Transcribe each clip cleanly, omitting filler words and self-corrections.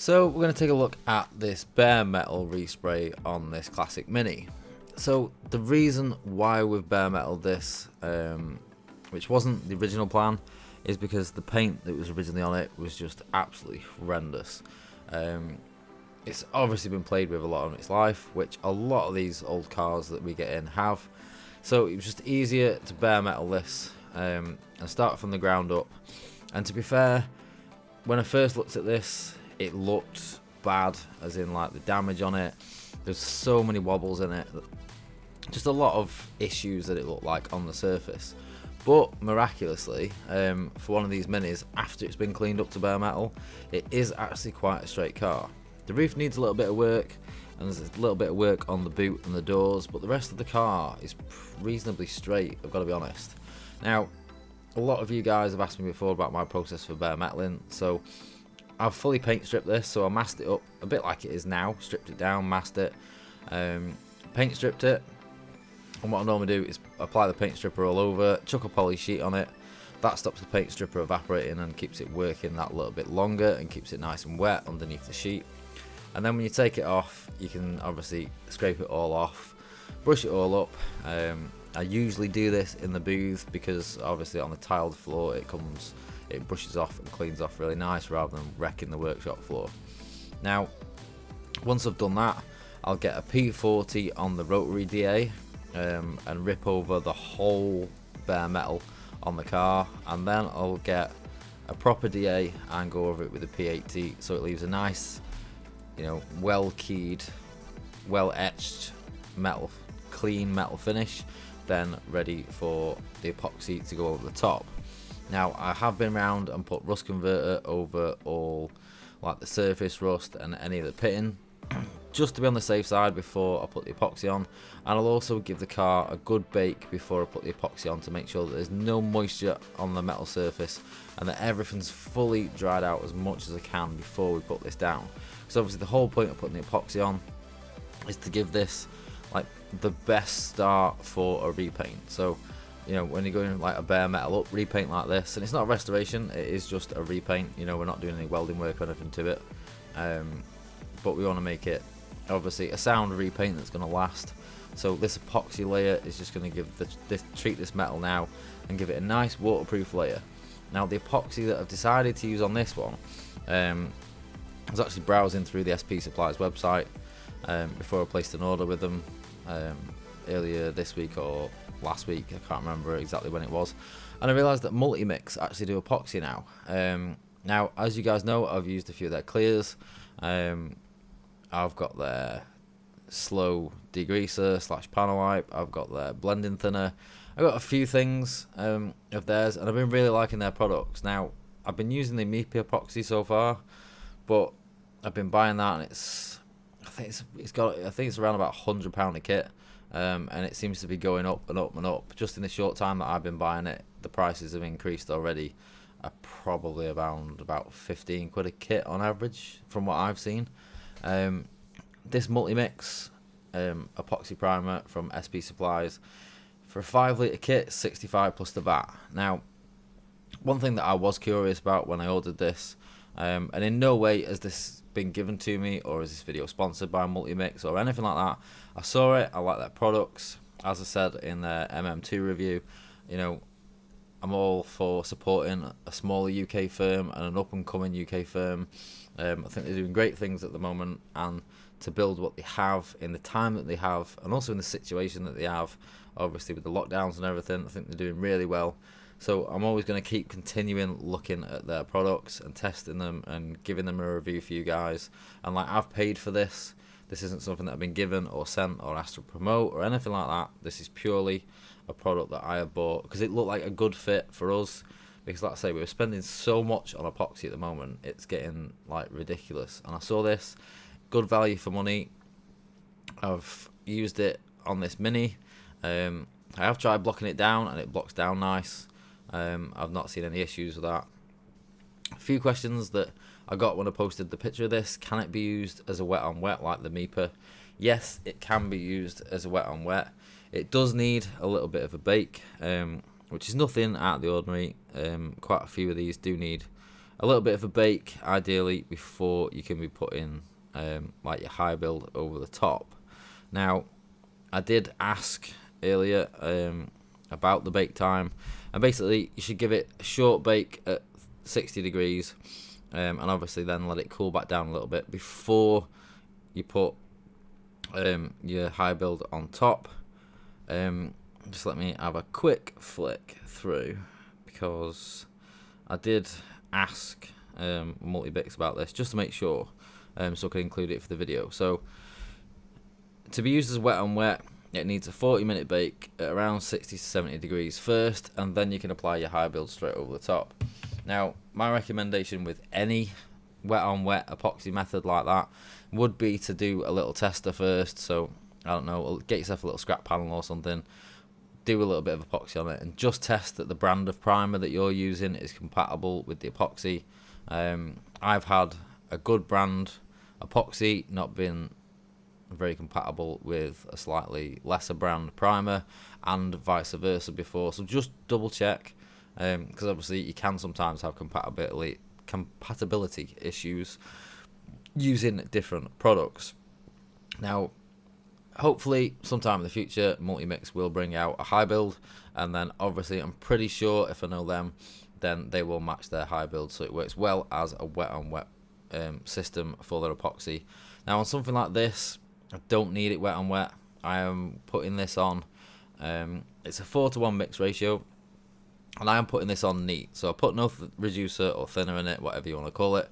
So we're going to take a look at this bare metal respray on this classic Mini. So the reason why we've bare metal this, which wasn't the original plan, is because the paint that was originally on it was just absolutely horrendous. It's obviously been played with a lot of its life, which a lot of these old cars that we get in have. So it was just easier to bare metal this and start from the ground up. And to be fair, when I first looked at this, it looked bad, as in like the damage on it. There's so many wobbles in it, just a lot of issues that it looked like on the surface. But miraculously, for one of these Minis, after it's been cleaned up to bare metal, it is actually quite a straight car. The roof needs a little bit of work, and there's a little bit of work on the boot and the doors, but the rest of the car is reasonably straight, I've got to be honest. Now, a lot of you guys have asked me before about my process for bare metaling, so I've fully paint stripped this, so I masked it up a bit like it is now, stripped it down, masked it, paint stripped it, and what I normally do is apply the paint stripper all over, chuck a poly sheet on it. That stops the paint stripper evaporating and keeps it working that little bit longer and keeps it nice and wet underneath the sheet. And then when you take it off, you can obviously scrape it all off, brush it all up. I usually do this in the booth because obviously on the tiled floor it brushes off and cleans off really nice rather than wrecking the workshop floor. Now, once I've done that, I'll get a P40 on the rotary DA and rip over the whole bare metal on the car, and then I'll get a proper DA and go over it with a P80 so it leaves a nice, well keyed, well etched metal, clean metal finish, then ready for the epoxy to go over the top. Now, I have been around and put rust converter over all like the surface rust and any of the pitting just to be on the safe side before I put the epoxy on, and I'll also give the car a good bake before I put the epoxy on to make sure that there's no moisture on the metal surface and that everything's fully dried out as much as I can before we put this down. So obviously the whole point of putting the epoxy on is to give this like the best start for a repaint. So when you're going like a bare metal up repaint like this, and it's not a restoration, it is just a repaint, we're not doing any welding work or anything to it, but we want to make it obviously a sound repaint that's going to last. So this epoxy layer is just going to give treat this metal now and give it a nice waterproof layer. Now the epoxy that I've decided to use on this one, I was actually browsing through the SP Supplies website before I placed an order with them earlier this week or last week, I can't remember exactly when it was, and I realised that Multimix actually do epoxy now. Now, as you guys know, I've used a few of their clears. I've got their slow degreaser / panel wipe, I've got their blending thinner, I've got a few things of theirs, and I've been really liking their products. Now, I've been using the MIPI epoxy so far, but I've been buying that, and I think it's around about £100 a kit, and it seems to be going up and up and up. Just in the short time that I've been buying it, the prices have increased already, probably around about 15 quid a kit on average from what I've seen. This Multimix epoxy primer from SP Supplies for a 5 litre kit, 65 plus the VAT. Now, one thing that I was curious about when I ordered this, and in no way has this been given to me or is this video sponsored by Multimix or anything like that. I saw it, I like their products. As I said in their MM2 review, I'm all for supporting a smaller UK firm and an up and coming UK firm. I think they're doing great things at the moment, and to build what they have in the time that they have, and also in the situation that they have, obviously with the lockdowns and everything, I think they're doing really well. So I'm always going to keep continuing looking at their products and testing them and giving them a review for you guys. And like, I've paid for this. This isn't something that I've been given or sent or asked to promote or anything like that. This is purely a product that I have bought because it looked like a good fit for us. Because like I say, we're spending so much on epoxy at the moment, it's getting like ridiculous. And I saw this, good value for money. I've used it on this Mini. I have tried blocking it down and it blocks down nice. I've not seen any issues with that. A few questions that I got when I posted the picture of this: can it be used as a wet on wet like the MIPA? Yes, it can be used as a wet on wet. It does need a little bit of a bake, which is nothing out of the ordinary. Quite a few of these do need a little bit of a bake, ideally, before you can be putting like your high build over the top. Now, I did ask earlier about the bake time, and basically you should give it a short bake at 60 degrees, and obviously then let it cool back down a little bit before you put your high build on top. Just let me have a quick flick through, because I did ask Multimix about this just to make sure, so I could include it for the video. So to be used as wet on wet, it needs a 40-minute bake at around 60 to 70 degrees first, and then you can apply your high build straight over the top. Now, my recommendation with any wet on wet epoxy method like that would be to do a little tester first. So I don't know, get yourself a little scrap panel or something, do a little bit of epoxy on it, and just test that the brand of primer that you're using is compatible with the epoxy. I've had a good brand epoxy not been very compatible with a slightly lesser brand primer, and vice versa before. So just double check, because obviously you can sometimes have compatibility issues using different products. Now, hopefully sometime in the future Multimix will bring out a high build, and then obviously I'm pretty sure, if I know them, then they will match their high build so it works well as a wet on wet system for their epoxy. Now, on something like this, I don't need it wet on wet. I am putting this on, it's a 4:1 mix ratio, and I am putting this on neat. So I put no reducer or thinner in it, whatever you want to call it.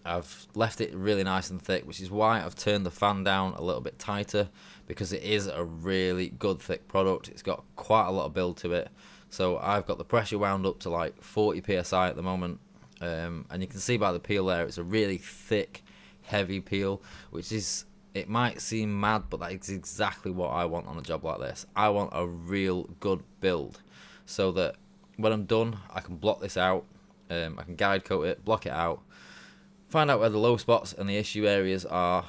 I've left it really nice and thick, which is why I've turned the fan down a little bit tighter, because it is a really good thick product. It's got quite a lot of build to it. So I've got the pressure wound up to like 40 psi at the moment, and you can see by the peel there, it's a really thick, heavy peel, which is, it might seem mad, but that is exactly what I want on a job like this. I want a real good build, so that when I'm done, I can block this out, I can guide coat it, block it out, find out where the low spots and the issue areas are,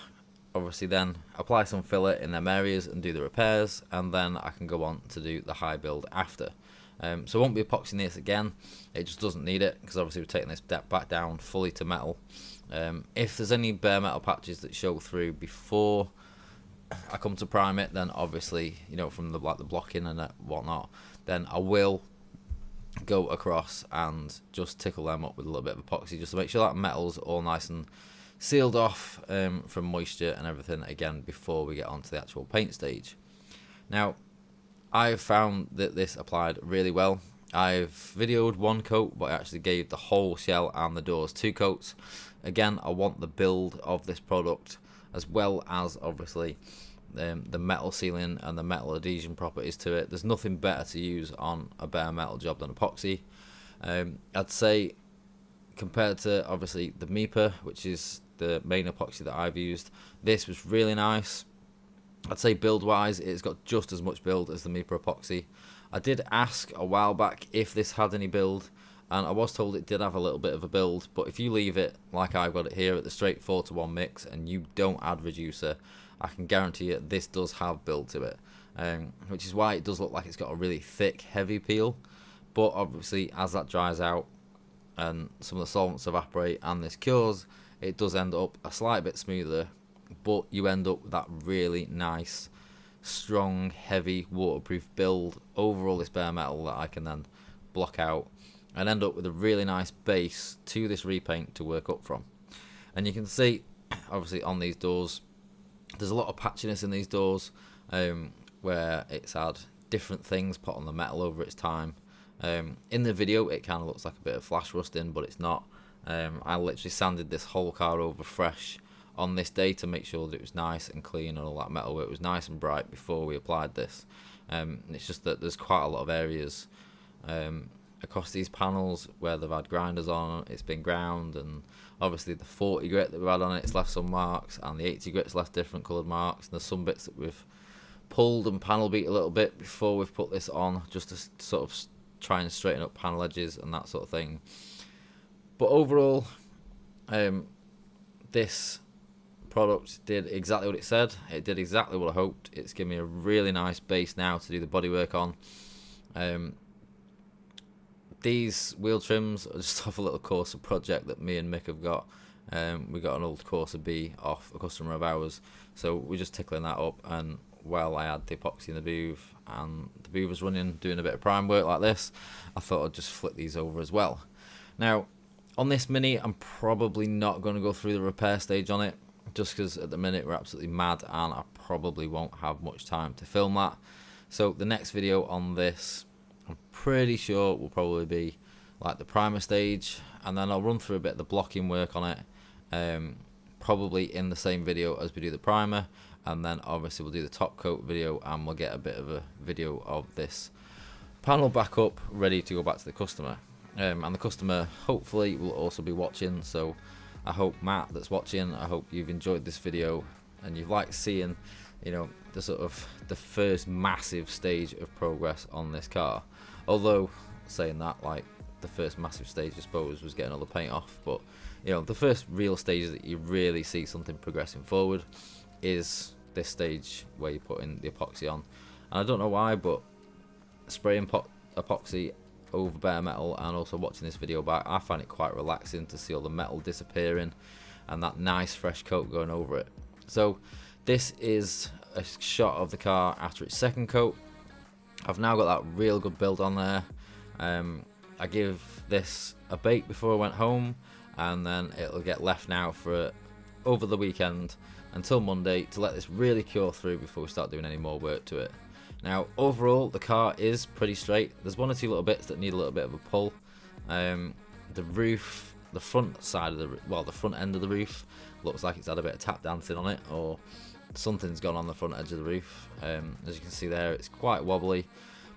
obviously then apply some filler in them areas and do the repairs, and then I can go on to do the high build after. So I won't be epoxying this again, it just doesn't need it, because obviously we're taking this back down fully to metal. If there's any bare metal patches that show through before I come to prime it, then obviously, you know, from the blocking and whatnot, then I will go across and just tickle them up with a little bit of epoxy, just to make sure that metal's all nice and sealed off from moisture and everything again before we get onto the actual paint stage. Now, I've found that this applied really well. I've videoed one coat, but I actually gave the whole shell and the doors 2 coats. Again, I want the build of this product, as well as obviously the metal sealing and the metal adhesion properties to it. There's nothing better to use on a bare metal job than epoxy. I'd say, compared to obviously the MIPA, which is the main epoxy that I've used, this was really nice. I'd say build wise, it's got just as much build as the MIPA epoxy. I did ask a while back if this had any build, and I was told it did have a little bit of a build, but if you leave it like I've got it here at the straight 4:1 mix and you don't add reducer, I can guarantee you this does have build to it, which is why it does look like it's got a really thick, heavy peel. But obviously, as that dries out and some of the solvents evaporate and this cures, it does end up a slight bit smoother, but you end up with that really nice, strong, heavy, waterproof build over all this bare metal that I can then block out and end up with a really nice base to this repaint to work up from. And you can see, obviously, on these doors, there's a lot of patchiness in these doors, where it's had different things put on the metal over its time. In the video, it kind of looks like a bit of flash rusting, but it's not. I literally sanded this whole car over fresh on this day to make sure that it was nice and clean and all that metal, it was nice and bright before we applied this. It's just that there's quite a lot of areas across these panels where they've had grinders on, it's been ground, and obviously the 40 grit that we've had on it's left some marks, and the 80 grit's left different coloured marks, and there's some bits that we've pulled and panel beat a little bit before we've put this on, just to sort of try and straighten up panel edges and that sort of thing. But overall, this product did exactly what it said. It did exactly what I hoped. It's given me a really nice base now to do the bodywork on. these wheel trims are just off a little Corsa project that me and Mick have got. We got an old Corsa B off a customer of ours, so we're just tickling that up. And while I had the epoxy in the booth and the booth was running, doing a bit of prime work like this, I thought I'd just flip these over as well. Now, on this Mini, I'm probably not going to go through the repair stage on it, just because at the minute we're absolutely mad and I probably won't have much time to film that. So the next video on this, I'm pretty sure will probably be like the primer stage, and then I'll run through a bit of the blocking work on it, probably in the same video as we do the primer, and then obviously we'll do the top coat video and we'll get a bit of a video of this panel back up ready to go back to the customer. And the customer hopefully will also be watching, so I hope, Matt, that's watching, I hope you've enjoyed this video and you've liked seeing, you know, the sort of the first massive stage of progress on this car. Although saying that, like, the first massive stage I suppose was getting all the paint off, but you know, the first real stage that you really see something progressing forward is this stage where you put in the epoxy on. And I don't know why, but spraying epoxy over bare metal and also watching this video back, I find it quite relaxing to see all the metal disappearing and that nice fresh coat going over it. So this is a shot of the car after its second coat. I've now got that real good build on there. I give this a bake before I went home, and then it'll get left now for over the weekend until Monday to let this really cure through before we start doing any more work to it. Now overall the car is pretty straight. There's one or two little bits that need a little bit of a pull. The roof, the front side of the front end of the roof looks like it's had a bit of tap dancing on it, or something's gone on the front edge of the roof. As you can see there, it's quite wobbly,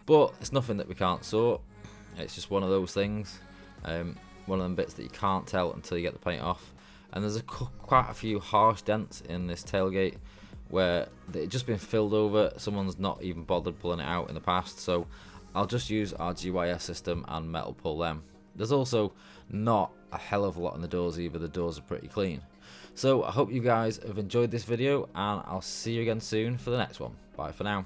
but it's nothing that we can't sort. It's just one of those things, one of them bits that you can't tell until you get the paint off. And there's quite a few harsh dents in this tailgate where it's just been filled over. Someone's not even bothered pulling it out in the past, so I'll just use our GYS system and metal pull them. There's also not a hell of a lot in the doors either. The doors are pretty clean. So I hope you guys have enjoyed this video, and I'll see you again soon for the next one. Bye for now.